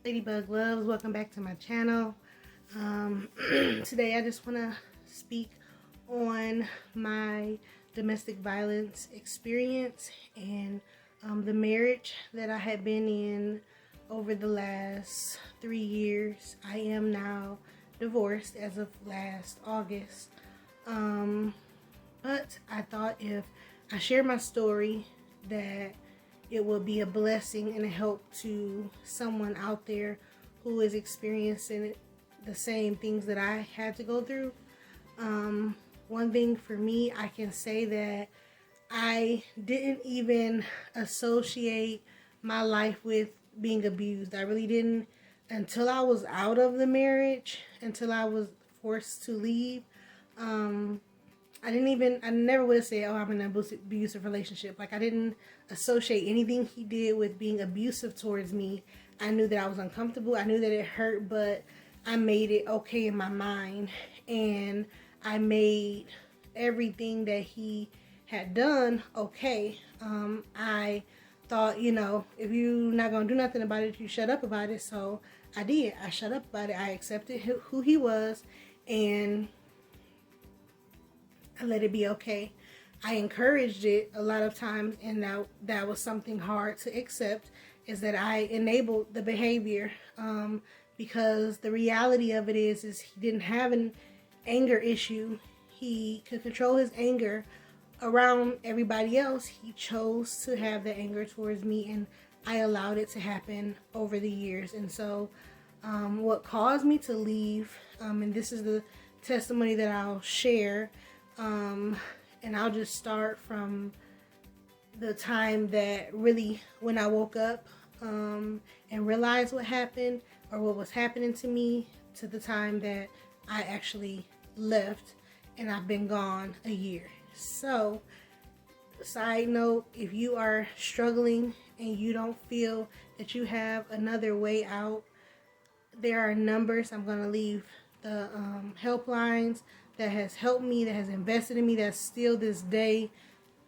Ladybug loves, welcome back to my channel. Today I just want to speak on my domestic violence experience and the marriage that I had been in over the last 3 years. I am now divorced as of last August, but I thought if I share my story that it will be a blessing and a help to someone out there who is experiencing the same things that I had to go through. One thing for me, I can say that I didn't even associate my life with being abused. I really didn't until I was out of the marriage, until I was forced to leave. I never would have said, oh, I'm in an abusive relationship. Like, I didn't associate anything he did with being abusive towards me. I knew that I was uncomfortable. I knew that it hurt, but I made it okay in my mind. And I made everything that he had done okay. I thought, if you're not going to do nothing about it, you shut up about it. So I did. I shut up about it. I accepted who he was, and I let it be okay. I encouraged it a lot of times, and that was something hard to accept, is that I enabled the behavior, because the reality of it is he didn't have an anger issue. He could control his anger around everybody else. He chose to have the anger towards me, and I allowed it to happen over the years. And so what caused me to leave, and this is the testimony that I'll share, and I'll just start from the time that really when I woke up and realized what happened or what was happening to me, to the time that I actually left, and I've been gone a year. So, side note, if you are struggling and you don't feel that you have another way out, there are numbers. I'm going to leave the helplines that has helped me, that has invested in me, that's still this day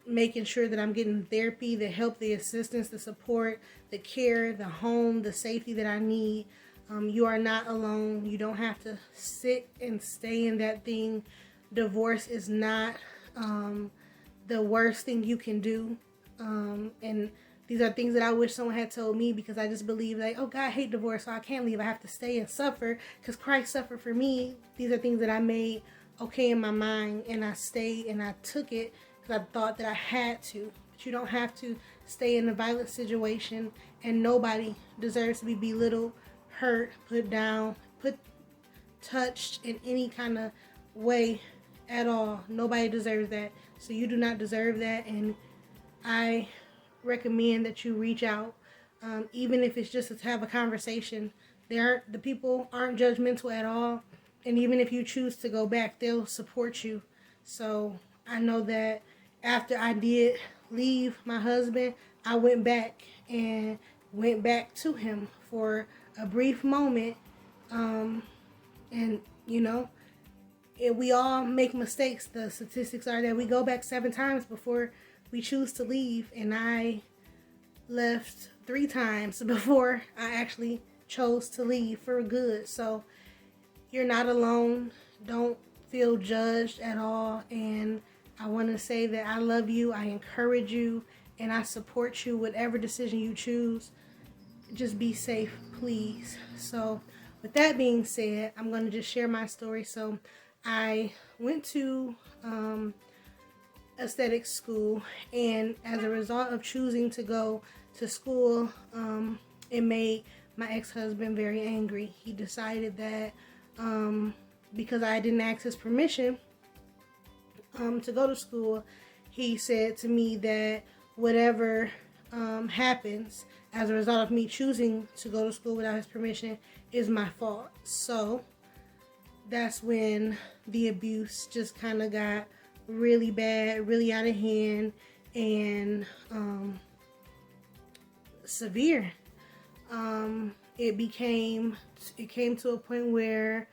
making sure that I'm getting therapy, the help, the assistance, the support, the care, the home, the safety that I need. You are not alone. You don't have to sit and stay in that thing. Divorce is not the worst thing you can do. And these are things that I wish someone had told me, because I just believe like, oh, God, I hate divorce, so I can't leave. I have to stay and suffer because Christ suffered for me. These are things that I made okay in my mind, and I stayed and I took it because I thought that I had to. But you don't have to stay in a violent situation, and nobody deserves to be belittled, hurt, put down, touched in any kind of way at all. Nobody deserves that. So you do not deserve that, and I recommend that you reach out, even if it's just to have a conversation. The people aren't judgmental at all, and even if you choose to go back, they'll support you. So I know that after I did leave my husband, I went back to him for a brief moment, and we all make mistakes. The statistics are that we go back 7 times before we choose to leave, and I left 3 times before I actually chose to leave for good. So you're not alone. Don't feel judged at all, and I want to say that I love you, I encourage you, and I support you whatever decision you choose. Just be safe, please. So with that being said, I'm going to just share my story. So I went to aesthetic school, and as a result of choosing to go to school, it made my ex-husband very angry. He decided that because I didn't ask his permission to go to school, he said to me that whatever happens as a result of me choosing to go to school without his permission is my fault. So that's when the abuse just kind of got really bad, really out of hand, and severe. It came to a point where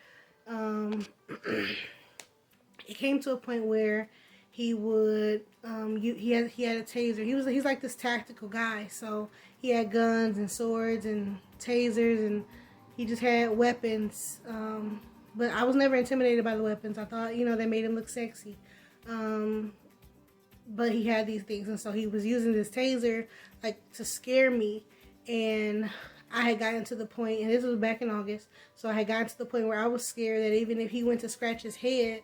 He would he had a taser. He's like this tactical guy, so he had guns and swords and tasers, and he just had weapons. But I was never intimidated by the weapons. I thought, you know, they made him look sexy. But he had these things, and so he was using this taser like to scare me. And I had gotten to the point, and this was back in August, so I had gotten to the point where I was scared that even if he went to scratch his head,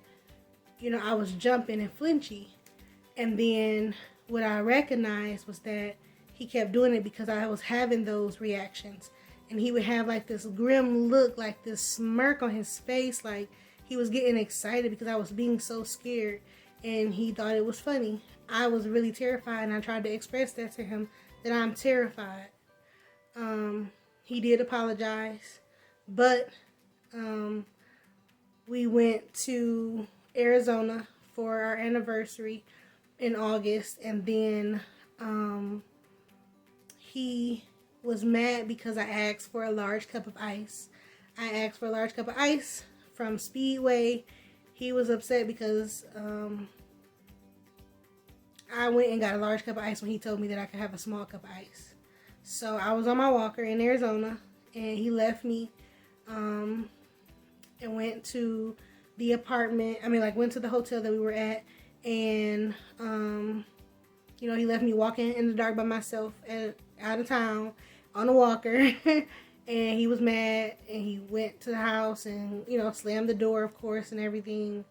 you know, I was jumping and flinchy. And then what I recognized was that he kept doing it because I was having those reactions. And he would have like this grim look, like this smirk on his face, like he was getting excited because I was being so scared. And he thought it was funny. I was really terrified, and I tried to express that to him, that I'm terrified. He did apologize, but we went to Arizona for our anniversary in August, and then he was mad because I asked for a large cup of ice. I asked for a large cup of ice from Speedway. He was upset because I went and got a large cup of ice when he told me that I could have a small cup of ice. So I was on my walker in Arizona, and he left me and went to the apartment. Went to the hotel that we were at, and you know, he left me walking in the dark by myself out of town on a walker. And he was mad, and he went to the house and, you know, slammed the door, of course, and everything.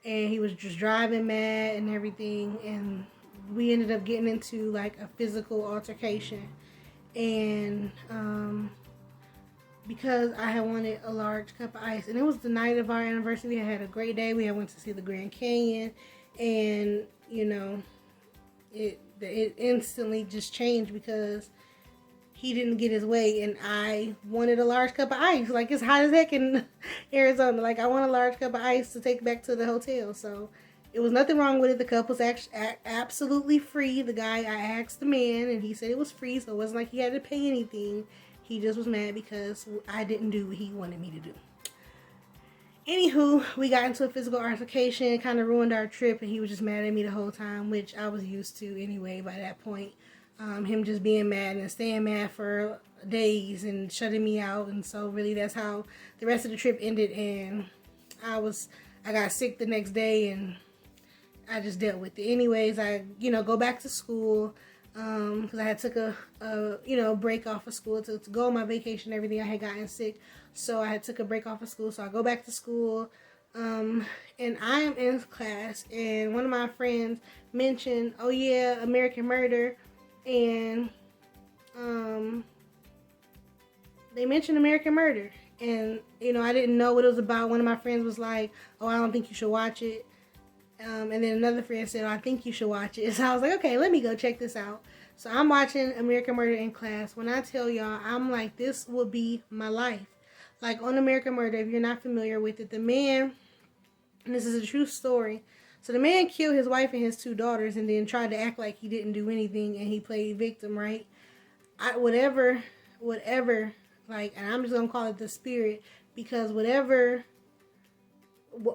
And he was just driving mad and everything, and we ended up getting into like a physical altercation. And because I had wanted a large cup of ice, and it was the night of our anniversary, we had a great day. We had went to see the Grand Canyon, and you know, it instantly just changed because he didn't get his way, and I wanted a large cup of ice. Like, it's hot as heck in Arizona. Like, I want a large cup of ice to take back to the hotel. So it was nothing wrong with it. The cup was actually absolutely free. The guy, I asked the man, and he said it was free, so it wasn't like he had to pay anything. He just was mad because I didn't do what he wanted me to do. Anywho, we got into a physical altercation. It kind of ruined our trip, and he was just mad at me the whole time, which I was used to anyway by that point. Him just being mad and staying mad for days and shutting me out. And so really that's how the rest of the trip ended. And I got sick the next day, and I just dealt with it. Anyways, I, you know, go back to school, because I had took a break off of school to go on my vacation and everything. I had gotten sick, so I had took a break off of school. So I go back to school, and I am in class, and one of my friends mentioned, oh yeah, American Murder. And they mentioned American Murder, and you know, I didn't know what it was about. One of my friends was like, oh, I don't think you should watch it, and then another friend said, oh, I think you should watch it. So I was like, okay, let me go check this out. So I'm watching American Murder in class. When I tell y'all, I'm like, this will be my life. Like, on American Murder, if you're not familiar with it, the man, and this is a true story, so the man killed his wife and his 2 daughters, and then tried to act like he didn't do anything, and he played victim, right? Whatever, like, and I'm just gonna call it the spirit, because whatever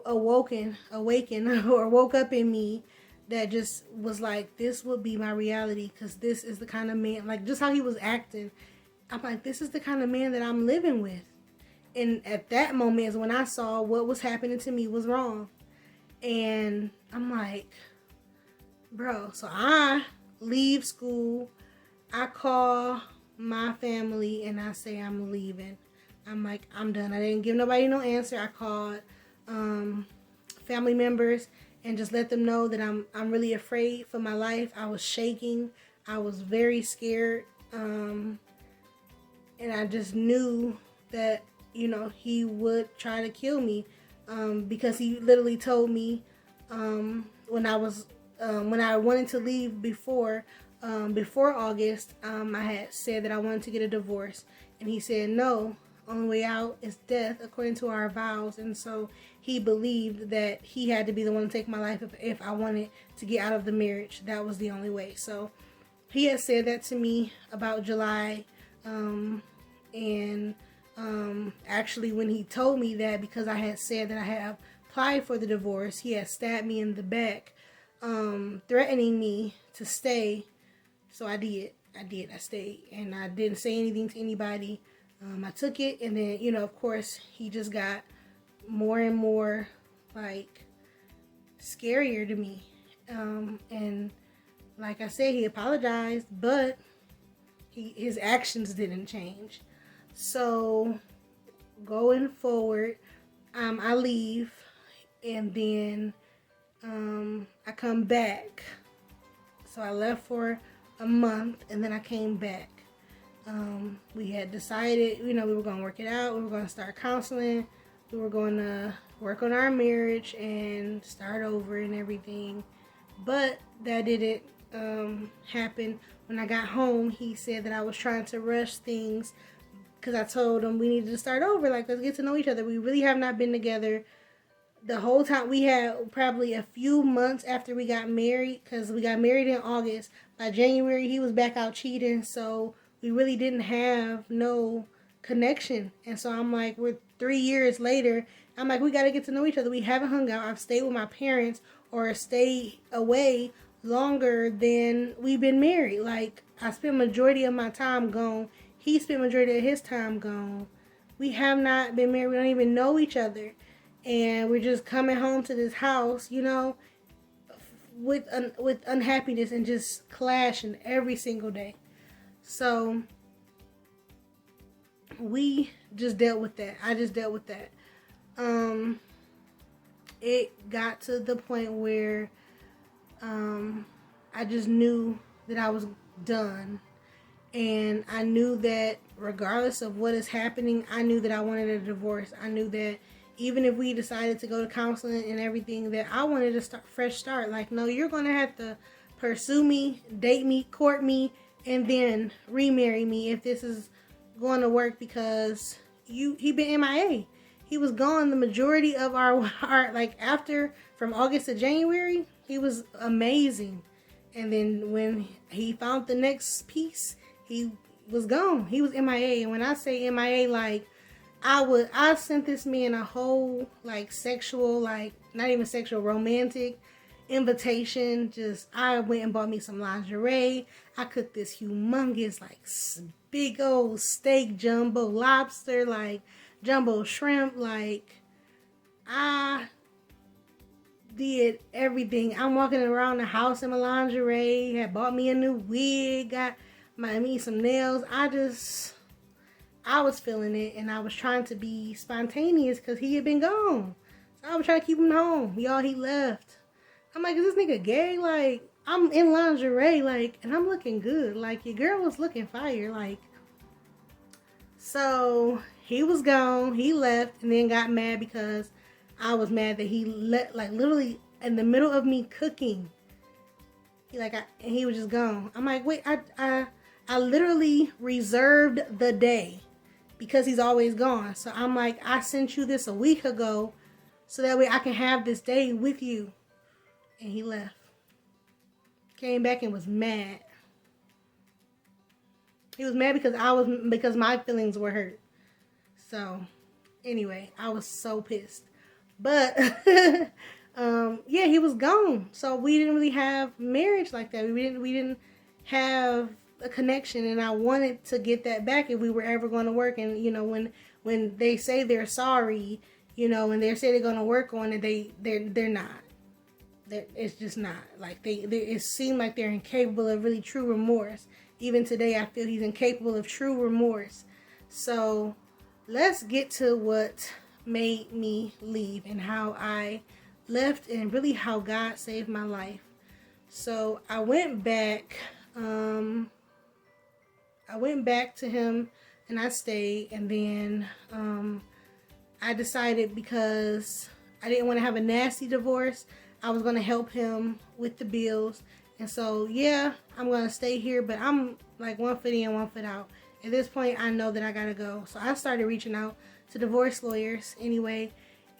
awakened or woke up in me, that just was like, this would be my reality, because this is the kind of man, like, just how he was acting, I'm like, this is the kind of man that I'm living with. And at that moment is when I saw what was happening to me was wrong. And I'm like, bro, so I leave school, I call my family, and I say I'm leaving. I'm like, I'm done. I didn't give nobody no answer. I called family members and just let them know that I'm really afraid for my life. I was shaking. I was very scared. And I just knew that, you know, he would try to kill me. Because he literally told me when I wanted to leave before August, I had said that I wanted to get a divorce, and he said no, only way out is death according to our vows. And so he believed that he had to be the one to take my life if I wanted to get out of the marriage. That was the only way. So he had said that to me about July, and actually when he told me that, because I had said that I had applied for the divorce, he had stabbed me in the back threatening me to stay. So I did. I stayed, and I didn't say anything to anybody. I took it, and then, you know, of course, he just got more and more, like, scarier to me. And like I said, he apologized, but his actions didn't change. So going forward, I leave, and then I come back. So I left for a month, and then I came back. We had decided, you know, we were going to work it out. We were going to start counseling. We were going to work on our marriage and start over and everything. But that didn't happen. When I got home, he said that I was trying to rush things because I told him we needed to start over. Like, let's get to know each other. We really have not been together the whole time. We had probably a few months after we got married, because we got married in August. By January, he was back out cheating. So we really didn't have no connection. And so I'm like, we're 3 years later. I'm like, we got to get to know each other. We haven't hung out. I've stayed with my parents or stayed away longer than we've been married. Like, I spent majority of my time gone. He spent majority of his time gone. We have not been married. We don't even know each other. And we're just coming home to this house, you know, with unhappiness and just clashing every single day. So we just dealt with that. I just dealt with that. It got to the point where I just knew that I was done. And I knew that regardless of what is happening, I knew that I wanted a divorce. I knew that even if we decided to go to counseling and everything, that I wanted to fresh start. Like, no, you're going to have to pursue me, date me, court me, and then remarry me if this is going to work, because he been MIA. He was gone the majority of our like, after, from August to January, he was amazing. And then when he found the next piece, he was gone. He was MIA. And when I say MIA, like, I sent this man a whole, like, sexual, like, not even sexual, romantic invitation. Just, I went and bought me some lingerie. I cooked this humongous, like, big old steak, jumbo lobster, like, jumbo shrimp. Like, I did everything. I'm walking around the house in my lingerie. Had bought me a new wig. Got me some nails. I was feeling it, and I was trying to be spontaneous because he had been gone. So I was trying to keep him home. Y'all, he left. I'm like, is this nigga gay? Like, I'm in lingerie, like, and I'm looking good. Like, your girl was looking fire. Like, so he was gone. He left, and then got mad because I was mad that he let, like, literally in the middle of me cooking. And he was just gone. I'm like, wait, I literally reserved the day because he's always gone. So I'm like, I sent you this a week ago so that way I can have this day with you. And he left. Came back and was mad. He was mad because my feelings were hurt. So anyway, I was so pissed. But yeah, he was gone. So we didn't really have marriage like that. We didn't have a connection, and I wanted to get that back if we were ever going to work. And you know, when they say they're sorry, you know, and they say they're going to work on it, they're not. It's just not. Like, it seemed like they're incapable of really true remorse. Even today, I feel he's incapable of true remorse. So let's get to what made me leave and how I left, and really how God saved my life. So I went back. I went back to him and I stayed, and then I decided, because I didn't want to have a nasty divorce, I was going to help him with the bills. And so, yeah, I'm going to stay here, but I'm like 1 foot in, 1 foot out. At this point, I know that I got to go. So I started reaching out to divorce lawyers anyway.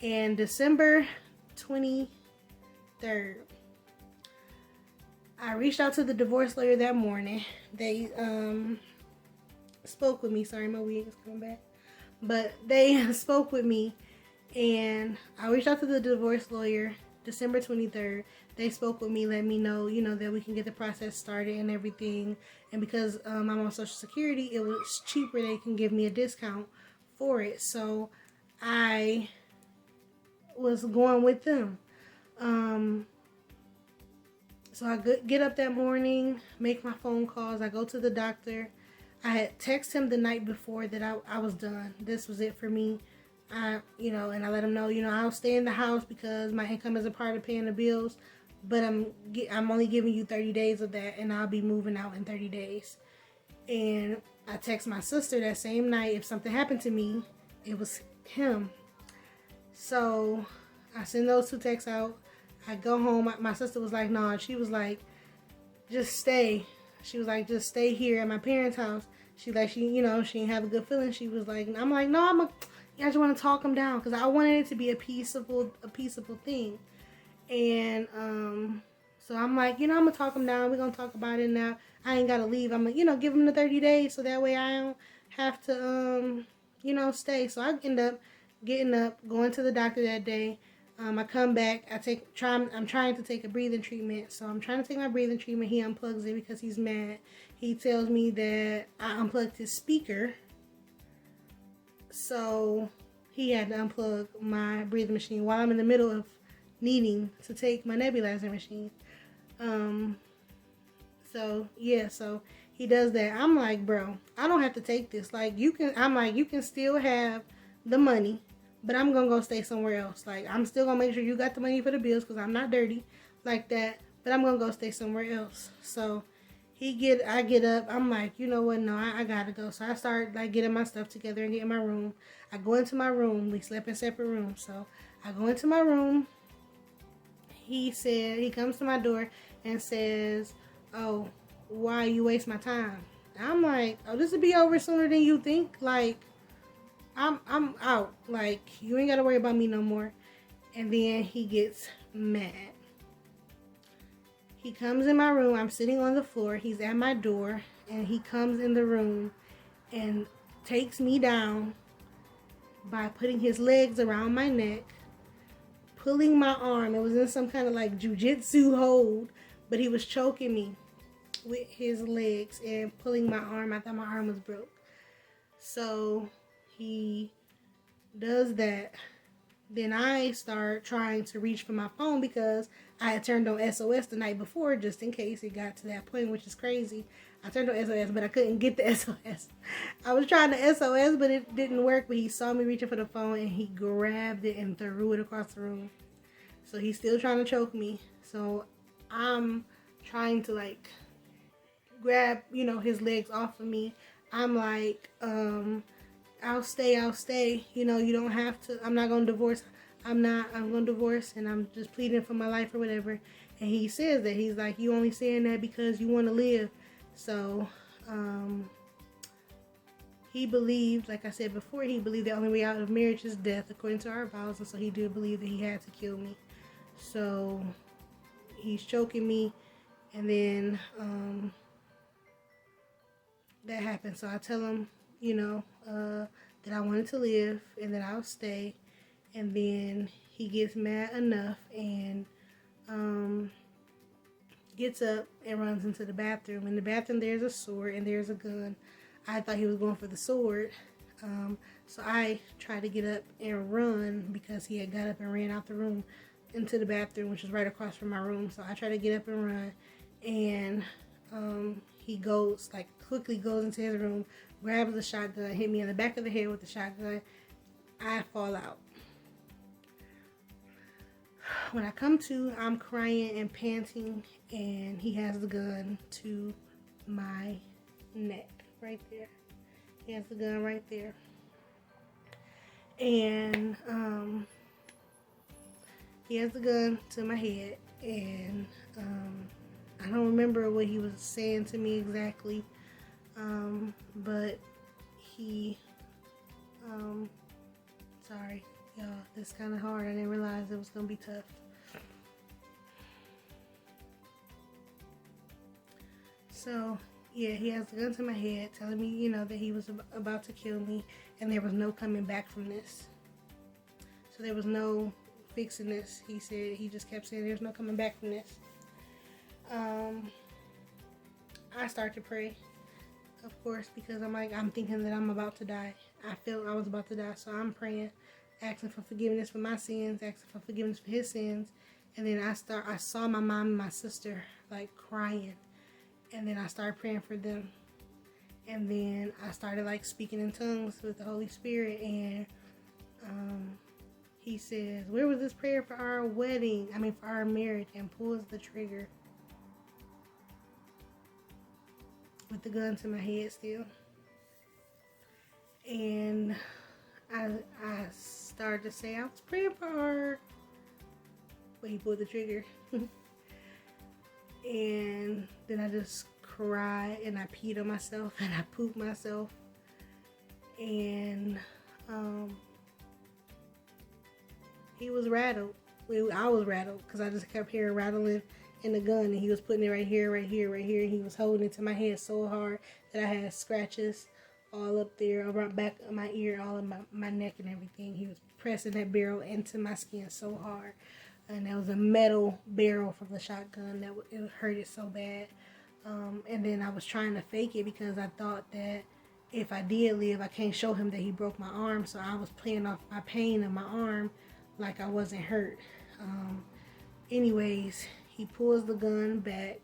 And December 23rd, I reached out to the divorce lawyer that morning. They spoke with me. Sorry, my wig is coming back. But they spoke with me, and I reached out to the divorce lawyer December 23rd, they spoke with me, let me know, you know, that we can get the process started and everything. And because I'm on Social Security, it was cheaper. They can give me a discount for it. So I was going with them. So I get up that morning, make my phone calls. I go to the doctor. I had texted him the night before that I was done. This was it for me. You know, and I let him know, you know, I'll stay in the house because my income is a part of paying the bills, but I'm only giving you 30 days of that, and I'll be moving out in 30 days. And I text my sister that same night, if something happened to me, it was him. So I send those 2 texts out. I go home. My sister was like, nah, she was like, just stay. She was like, just stay here at my parents' house. She you know, she didn't have a good feeling. She was like, I'm like, no, I just want to talk him down because I wanted it to be a peaceable thing. And so I'm like, you know, I'm gonna talk him down. We're gonna talk about it now. I ain't gotta leave. I'm gonna, you know, give him the 30 days so that way I don't have to you know, stay. So I end up getting up, going to the doctor that day. I come back. I'm trying to take a breathing treatment. So I'm trying to take my breathing treatment. He unplugs it because he's mad. He tells me that I unplugged his speaker. So he had to unplug my breathing machine while I'm in the middle of needing to take my nebulizer machine. So yeah, so he does that. I'm like, bro, I don't have to take this. Like, you can still have the money, but I'm gonna go stay somewhere else. Like, I'm still gonna make sure you got the money for the bills because I'm not dirty like that, but I'm gonna go stay somewhere else. So I get up. I'm like, you know what? No, I gotta go. So I start like getting my stuff together and getting my room. I go into my room. We slept in separate rooms. So I go into my room. He comes to my door and says, oh, why you waste my time? I'm like, oh, this will be over sooner than you think. Like, I'm out. Like, you ain't gotta worry about me no more. And then he gets mad. He comes in my room. I'm sitting on the floor. He's at my door. And he comes in the room and takes me down by putting his legs around my neck, pulling my arm. It was in some kind of like jujitsu hold, but he was choking me with his legs and pulling my arm. I thought my arm was broke. So he does that. Then I start trying to reach for my phone because I had turned on SOS the night before just in case it got to that point, which is crazy. I turned on SOS, but I couldn't get the SOS. I was trying to SOS, but it didn't work. But he saw me reaching for the phone and he grabbed it and threw it across the room. So he's still trying to choke me. So I'm trying to like grab, you know, his legs off of me. I'm like, I'll stay. You know, you don't have to. I'm not going to divorce. I'm going to divorce, and I'm just pleading for my life or whatever. And he says that. He's like, you only saying that because you want to live. So, he believed, like I said before, he believed the only way out of marriage is death, according to our vows. And so he did believe that he had to kill me. So, he's choking me. And then, that happened. So I tell him, you know, that I wanted to live and that I'll stay. And then he gets mad enough and gets up and runs into the bathroom. In the bathroom there's a sword and there's a gun. I thought he was going for the sword. So I tried to get up and run because he had got up and ran out the room into the bathroom, which was right across from my room. So I tried to get up and run, and he quickly goes into his room, grabs the shotgun, hit me in the back of the head with the shotgun. I fall out. When I come to, I'm crying and panting, and he has the gun to my neck right there. He has the gun right there. And he has the gun to my head, and I don't remember what he was saying to me exactly, but he, sorry, y'all, it's kind of hard. I didn't realize it was going to be tough. So, yeah, he has the gun to my head, telling me, you know, that he was about to kill me, and there was no coming back from this. So there was no fixing this. He said, he just kept saying there's no coming back from this. I start to pray, of course, because I'm thinking that I'm about to die. I felt I was about to die, so I'm praying, asking for forgiveness for my sins, asking for forgiveness for his sins. And then I saw my mom and my sister like crying, and then I started praying for them. And then I started like speaking in tongues with the Holy Spirit, and he says, where was this prayer for our wedding? For our marriage, and pulls the trigger with the gun to my head still. And I started to say, I was praying for her. But he pulled the trigger. And then I just cried, and I peed on myself, and I pooped myself. And he was rattled. I was rattled because I just kept hearing rattling in the gun, and he was putting it right here, right here, right here. And he was holding it to my head so hard that I had scratches all up there, around back of my ear, all in my neck and everything. He was pressing that barrel into my skin so hard. And there was a metal barrel from the shotgun that it hurt it so bad. And then I was trying to fake it because I thought that if I did live, I can't show him that he broke my arm. So I was playing off my pain in my arm like I wasn't hurt. Anyways, he pulls the gun back,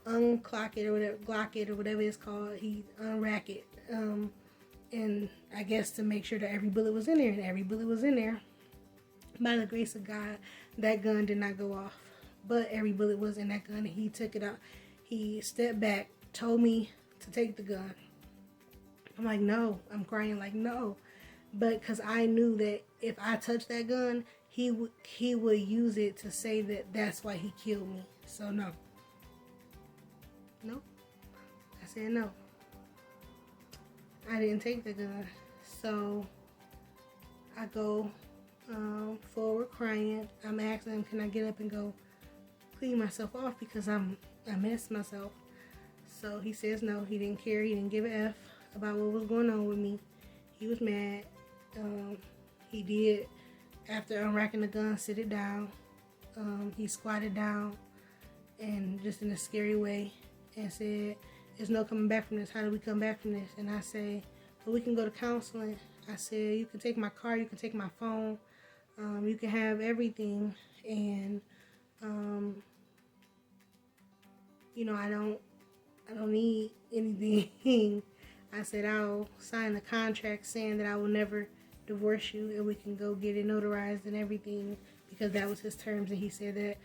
unclock it or whatever, glock it or whatever it's called. He unrack it, and I guess to make sure that every bullet was in there, and every bullet was in there. By the grace of God, that gun did not go off, but every bullet was in that gun, and he took it out. He stepped back, told me to take the gun. I'm like, no. I'm crying like, no. But because I knew that if I touched that gun, he would use it to say that that's why he killed me. So no. Nope. I said no. I didn't take the gun. So I go forward crying. I'm asking him, can I get up and go clean myself off because I messed myself. So he says no. He didn't care. He didn't give a F about what was going on with me. He was mad. He did, after unracking the gun, sit it down. He squatted down and just in a scary way and said, there's no coming back from this. How do we come back from this? And I say, well, we can go to counseling. I said, you can take my car, you can take my phone, you can have everything. And I don't need anything. I said, I'll sign the contract saying that I will never divorce you, and we can go get it notarized and everything, because that was his terms. And he said that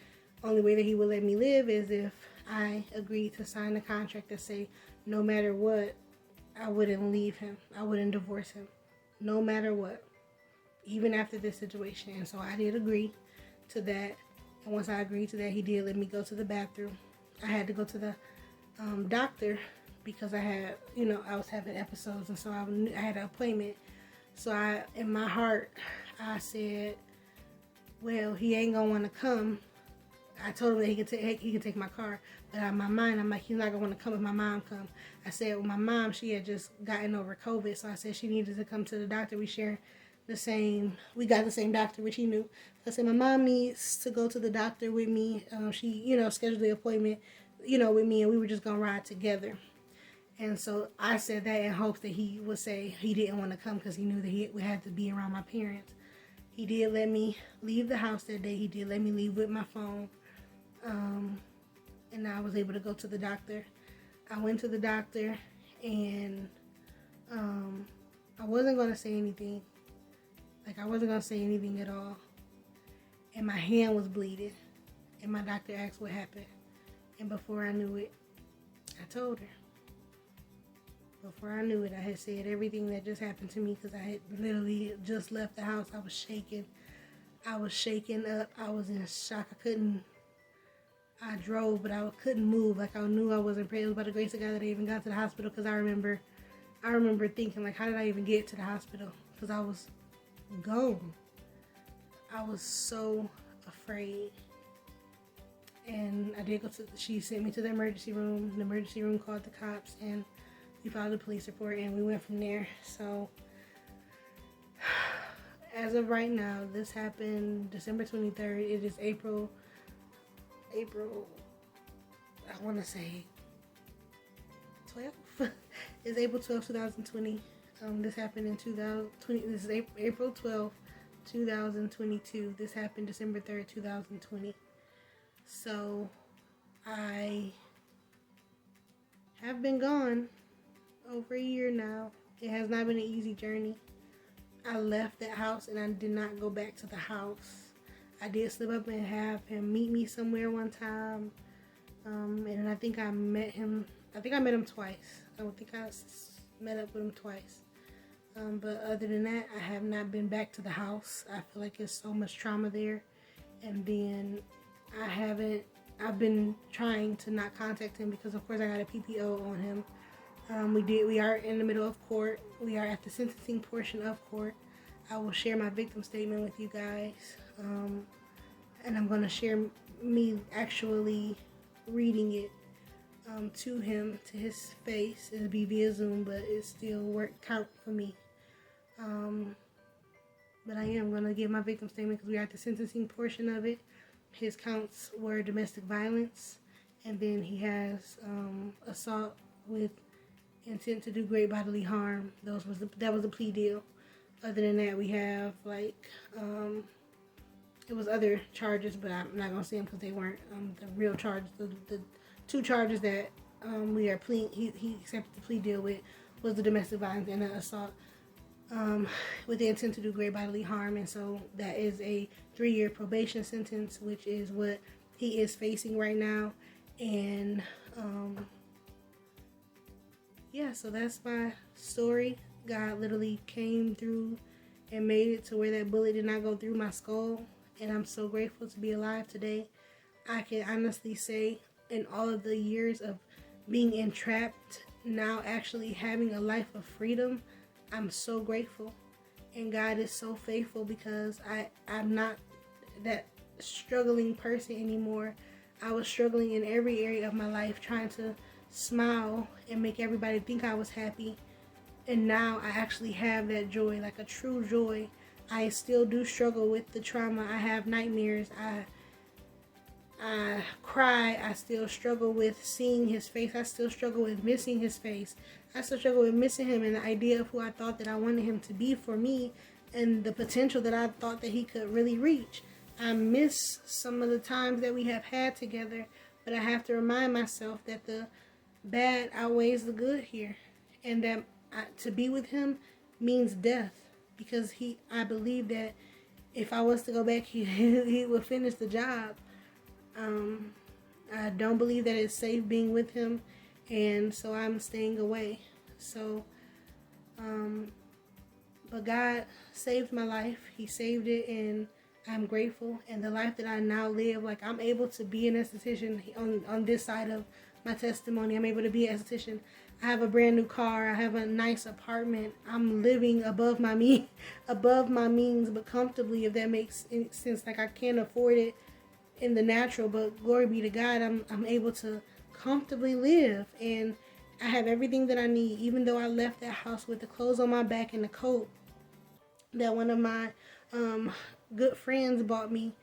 only way that he would let me live is if I agreed to sign the contract that say no matter what, I wouldn't leave him. I wouldn't divorce him, no matter what, even after this situation. And so I did agree to that. And once I agreed to that, he did let me go to the bathroom. I had to go to the doctor because I had, I was having episodes, and so I had an appointment. So in my heart, I said, well, he ain't gonna want to come. I told him that he could take my car, but in my mind, I'm like, he's not gonna want to come if my mom come. I said, well, my mom, she had just gotten over COVID, so I said she needed to come to the doctor. We got the same doctor, which he knew. So I said, my mom needs to go to the doctor with me. She, scheduled the appointment, with me, and we were just gonna ride together. And so I said that in hopes that he would say he didn't want to come because he knew that he would have to be around my parents. He did let me leave the house that day. He did let me leave with my phone. And I was able to go to the doctor. I went to the doctor, and I wasn't going to say anything. I wasn't going to say anything at all. And my hand was bleeding. And my doctor asked what happened. And before I knew it, I told her. Before I knew it, I had said everything that just happened to me because I had literally just left the house. I was shaking. I was shaking up. I was in shock. I drove, but I couldn't move. I knew I wasn't praying. It was by the grace of God that I even got to the hospital, because I remember thinking, how did I even get to the hospital? Because I was gone. I was so afraid. And I did she sent me to the emergency room. The emergency room called the cops, and we filed a police report, and we went from there. So as of right now, this happened December 23rd. It is April, I want to say 12th. It's April 12th, 2020. This happened in 2020. This is April 12th, 2022. This happened December 3rd, 2020. So I have been gone over a year now. It has not been an easy journey. I left that house and I did not go back to the house. I did slip up and have him meet me somewhere one time. And I think I met him. I think I met him twice. I think I met up with him twice. But other than that, I have not been back to the house. I feel like there's so much trauma there. And then I've been trying to not contact him because of course I got a PPO on him. We are in the middle of court. We are at the sentencing portion of court. I will share my victim statement with you guys. And I'm going to share me actually reading it to him, to his face. It'll be via Zoom, but it still count for me. But I am going to give my victim statement because we are at the sentencing portion of it. His counts were domestic violence, and then he has assault with intent to do great bodily harm. That was a plea deal. Other than that, we have it was other charges, but I'm not gonna say them because they weren't the real charges. The two charges that we are pleading, he accepted the plea deal with, was the domestic violence and the assault with the intent to do great bodily harm. And so that is a 3-year probation sentence, which is what he is facing right now. And yeah, so that's my story. God literally came through and made it to where that bullet did not go through my skull. And I'm so grateful to be alive today. I can honestly say, in all of the years of being entrapped, now actually having a life of freedom, I'm so grateful. And God is so faithful because I'm not that struggling person anymore. I was struggling in every area of my life, trying to smile and make everybody think I was happy. And now I actually have that joy, like a true joy. I still do struggle with the trauma. I have nightmares. I cry. I still struggle with seeing his face. I still struggle with missing his face. I still struggle with missing him and the idea of who I thought that I wanted him to be for me and the potential that I thought that he could really reach. I miss some of the times that we have had together, but I have to remind myself that the bad outweighs the good here, and that to be with him means death, because I believe that if I was to go back, he would finish the job. I don't believe that it's safe being with him, and so I'm staying away. So, but God saved my life. He saved it, and I'm grateful. And the life that I now live, like, I'm able to be an esthetician on this side of my testimony. I'm able to be an esthetician. I have a brand new car. I have a nice apartment. I'm living above my means, but comfortably, if that makes any sense. Like, I can't afford it in the natural, but glory be to God, I'm able to comfortably live, and I have everything that I need. Even though I left that house with the clothes on my back and the coat that one of my good friends bought me,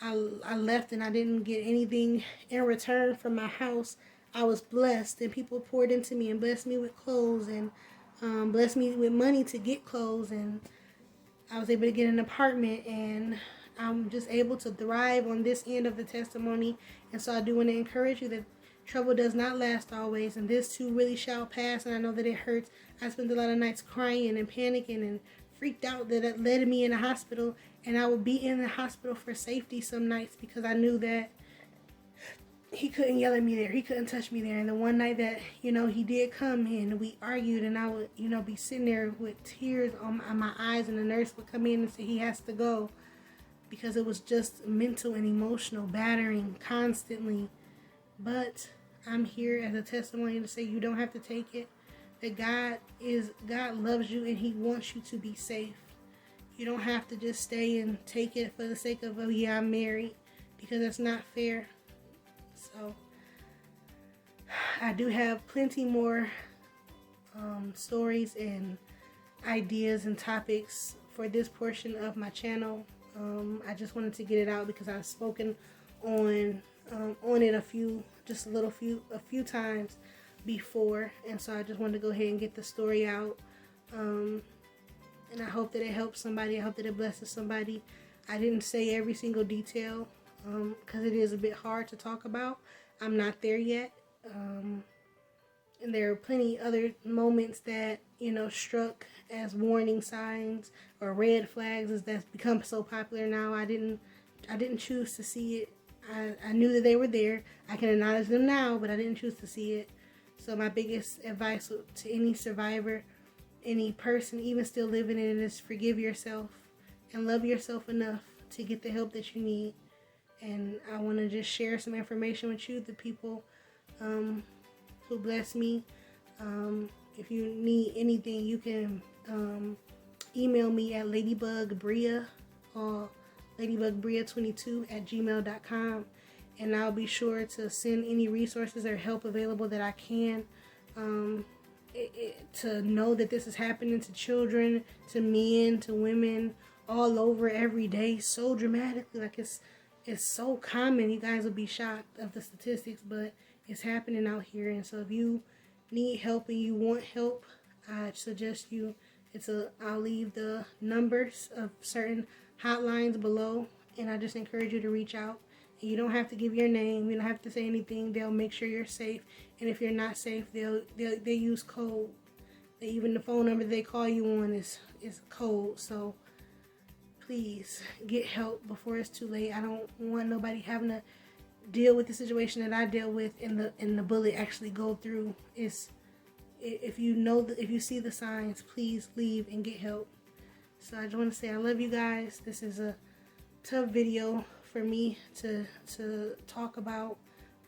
I left and I didn't get anything in return from my house. I was blessed, and people poured into me and blessed me with clothes and blessed me with money to get clothes, and I was able to get an apartment, and I'm just able to thrive on this end of the testimony. And so I do want to encourage you that trouble does not last always, and this too really shall pass. And I know that it hurts. I spent a lot of nights crying and panicking and freaked out that it led me in the hospital, and I would be in the hospital for safety some nights because I knew that he couldn't yell at me there. He couldn't touch me there. And the one night that, he did come in, we argued, and I would, be sitting there with tears on my eyes, and the nurse would come in and say he has to go because it was just mental and emotional battering constantly. But I'm here as a testimony to say you don't have to take it. That God loves you, and he wants you to be safe. You don't have to just stay and take it for the sake of, oh yeah, I'm married, because that's not fair. So I do have plenty more stories, and ideas and topics for this portion of my channel. I just wanted to get it out because I've spoken on it a few times before, and so I just wanted to go ahead and get the story out. And I hope that it helps somebody. I hope that it blesses somebody. I didn't say every single detail because it is a bit hard to talk about. I'm not there yet. And there are plenty other moments that, you know, struck as warning signs or red flags, as that's become so popular now. I didn't choose to see it. I knew that they were there. I can acknowledge them now, but I didn't choose to see it. So my biggest advice to any survivor, any person even still living in it, is forgive yourself and love yourself enough to get the help that you need. And I want to just share some information with you, the people who bless me. If you need anything, you can email me at ladybugbria or ladybugbria22@gmail.com, and I'll be sure to send any resources or help available that I can, to know that this is happening to children, to men, to women, all over, every day, so dramatically. Like, it's so common. You guys will be shocked of the statistics, but it's happening out here. And so if you need help and you want help, I suggest I'll leave the numbers of certain hotlines below, and I just encourage you to reach out. And you don't have to give your name. You don't have to say anything. They'll make sure you're safe. And if you're not safe, they use code. Even the phone number they call you on is code. So please get help before it's too late. I don't want nobody having to deal with the situation that I dealt with and the bullet actually go through. If you see the signs, please leave and get help. So I just want to say I love you guys. This is a tough video for me to talk about,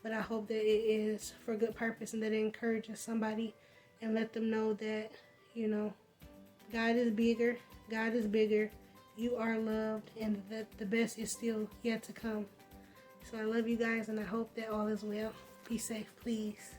but I hope that it is for good purpose and that it encourages somebody and let them know that, you know, God is bigger. God is bigger. You are loved, and that the best is still yet to come. So I love you guys, and I hope that all is well. Be safe, please.